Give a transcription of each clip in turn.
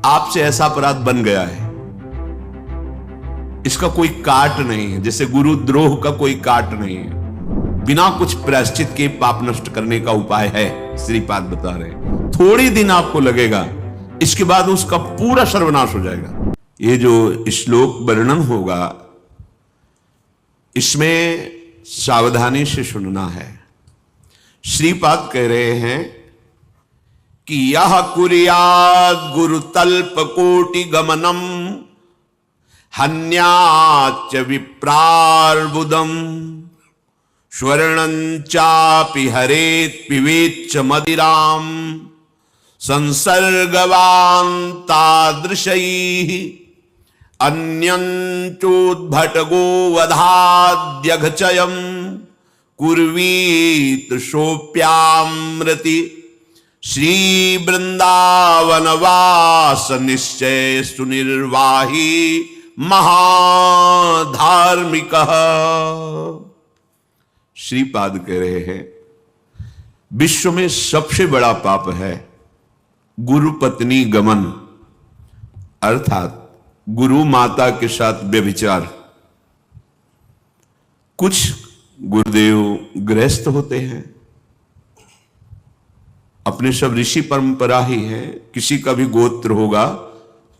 आपसे ऐसा अपराध बन गया है, इसका कोई काट नहीं है, जैसे गुरुद्रोह का कोई काट नहीं है, बिना कुछ प्रायश्चित के पाप नष्ट करने का उपाय है। श्रीपाद बता रहे हैं, थोड़ी दिन आपको लगेगा, इसके बाद उसका पूरा सर्वनाश हो जाएगा। ये जो श्लोक वर्णन होगा, इसमें सावधानी से सुनना है। श्रीपाद कह रहे हैं कि यह कुर्यात् गुरुतल्प कोटि गमनम हन्याच विप्रार्बुदम स्वर्णं चापि हरेत् पिबेच्च मदिराम संसर्गवान् तादृशैः अन्यंचोद्भटगो वधाद्यघचयम् कुर्वीत सोप्यामृति श्री वृंदावनवास निश्चय सुनिर्वाही महाधार्मिक। श्रीपाद कह रहे हैं, विश्व में सबसे बड़ा पाप है गुरु पत्नी गमन, अर्थात गुरु माता के साथ व्यभिचार। कुछ गुरुदेव गृहस्थ होते हैं, अपने सब ऋषि परंपरा ही है, किसी का भी गोत्र होगा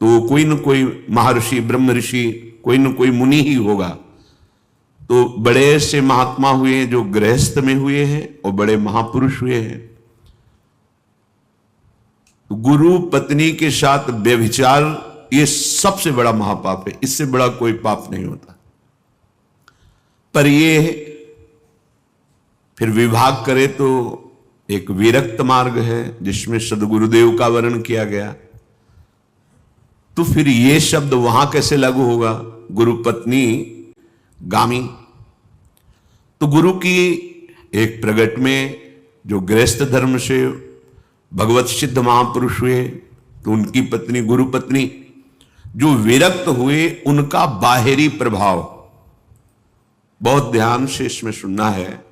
तो कोई न कोई महर्षि ब्रह्म ऋषि कोई न कोई मुनि ही होगा। तो बड़े से महात्मा हुए हैं जो गृहस्थ में हुए हैं और बड़े महापुरुष हुए हैं। तो गुरु पत्नी के साथ व्यभिचार ये सबसे बड़ा महापाप है, इससे बड़ा कोई पाप नहीं होता। पर ये फिर विभाग करे तो एक विरक्त मार्ग है जिसमें सदगुरुदेव का वर्णन किया गया। तो फिर ये शब्द वहां कैसे लागू होगा, गुरु पत्नी गामी। तो गुरु की एक प्रगट में जो गृहस्थ धर्म से भगवत सिद्ध महापुरुष हुए, तो उनकी पत्नी गुरु पत्नी, जो विरक्त हुए उनका बाहरी प्रभाव बहुत ध्यान से इसमें सुनना है।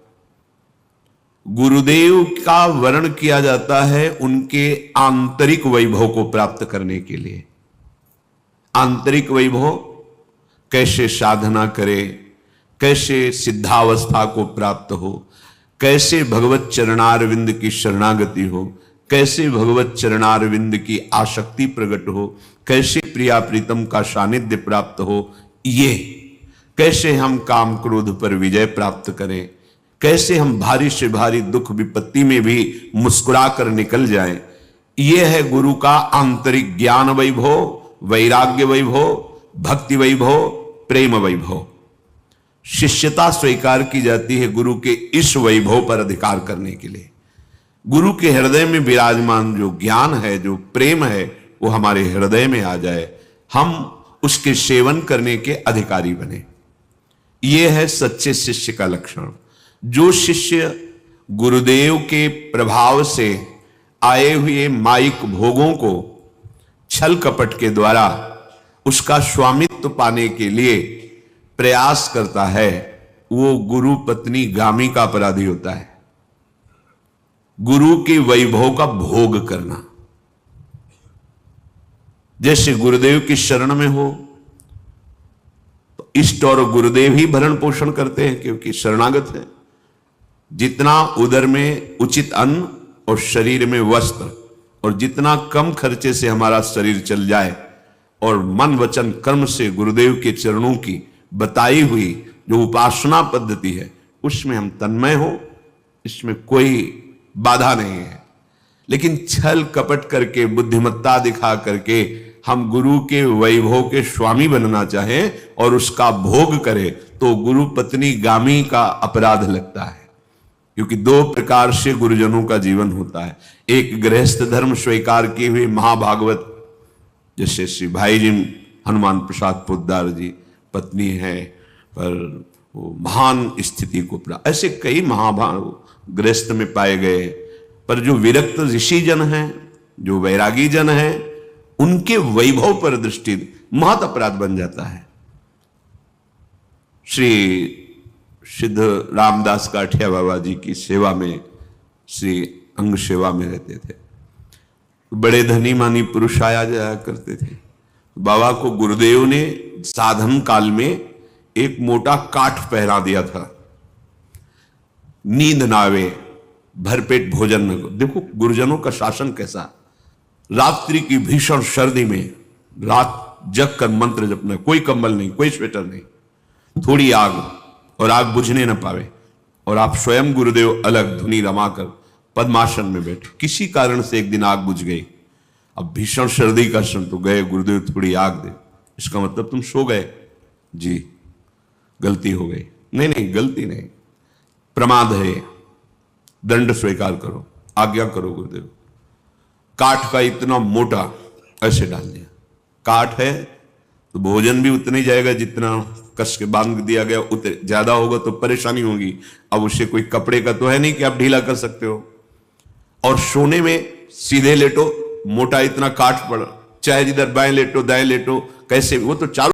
गुरुदेव का वर्णन किया जाता है उनके आंतरिक वैभव को प्राप्त करने के लिए। आंतरिक वैभव, कैसे साधना करे, कैसे सिद्धावस्था को प्राप्त हो, कैसे भगवत चरणारविंद की शरणागति हो, कैसे भगवत चरणारविंद की आसक्ति प्रकट हो, कैसे प्रिया प्रीतम का सानिध्य प्राप्त हो, ये कैसे हम काम क्रोध पर विजय प्राप्त करें, कैसे हम भारी से भारी दुख विपत्ति में भी मुस्कुरा कर निकल जाएं। यह है गुरु का आंतरिक ज्ञान वैभव, वैराग्य वैभव, भक्ति वैभव, प्रेम वैभव। शिष्यता स्वीकार की जाती है गुरु के इस वैभव पर अधिकार करने के लिए। गुरु के हृदय में विराजमान जो ज्ञान है, जो प्रेम है, वो हमारे हृदय में आ जाए, हम उसके सेवन करने के अधिकारी बने। यह है सच्चे शिष्य का लक्षण। जो शिष्य गुरुदेव के प्रभाव से आए हुए माइक भोगों को छल कपट के द्वारा उसका स्वामित्व पाने के लिए प्रयास करता है, वो गुरु पत्नी गामी का अपराधी होता है। गुरु के वैभव का भोग करना, जैसे गुरुदेव की शरण में हो तो इष्ट और गुरुदेव ही भरण पोषण करते हैं, क्योंकि शरणागत है। जितना उदर में उचित अन्न और शरीर में वस्त्र, और जितना कम खर्चे से हमारा शरीर चल जाए और मन वचन कर्म से गुरुदेव के चरणों की बताई हुई जो उपासना पद्धति है उसमें हम तन्मय हो, इसमें कोई बाधा नहीं है। लेकिन छल कपट करके, बुद्धिमत्ता दिखा करके हम गुरु के वैभव के स्वामी बनना चाहें और उसका भोग करें, तो गुरु पत्नी गामी का अपराध लगता है। क्योंकि दो प्रकार से गुरुजनों का जीवन होता है। एक गृहस्थ धर्म स्वीकार किए हुए महाभागवत, जैसे श्री भाई जी हनुमान प्रसाद पोद्दार जी, पत्नी है पर वो महान स्थिति को प्राप्त, ऐसे कई महाभाग गृहस्थ में पाए गए। पर जो विरक्त ऋषि जन हैं, जो वैरागी जन हैं, उनके वैभव पर दृष्टि महत अपराध बन जाता है। श्री सिद्ध रामदास काठिया बाबा जी की सेवा में, श्री अंग सेवा में रहते थे। बड़े धनी मानी पुरुष आया जाया करते थे। बाबा को गुरुदेव ने साधन काल में एक मोटा काठ पहना दिया था, नींद ना आवे, भरपेट भोजन न करो। देखो गुरुजनों का शासन कैसा। रात्रि की भीषण सर्दी में रात जग कर मंत्र जपना, कोई कंबल नहीं, कोई स्वेटर नहीं, थोड़ी आग, और आग बुझने न पावे, और आप स्वयं गुरुदेव अलग धुनी रमाकर पद्मासन में बैठे। किसी कारण से एक दिन आग बुझ गई। अब भीषण सर्दी का समय, तो गए गुरुदेव थोड़ी आग दे। इसका मतलब तुम सो गए? जी, गलती हो गई। नहीं नहीं, गलती नहीं, प्रमाद है, दंड स्वीकार करो, आज्ञा करो गुरुदेव। काठ का इतना मोटा ऐसे डाल दिया। काठ है तो भोजन भी उतना ही जाएगा जितना कस के बांध दिया गया, उतने ज्यादा होगा तो परेशानी होगी। अब उसे कोई कपड़े का तो है नहीं कि आप ढीला कर सकते हो। और सोने में सीधे लेटो, मोटा इतना काठ पड़ा, चाहे जिधर बाएं लेटो दाएं लेटो, कैसे, वो तो चारों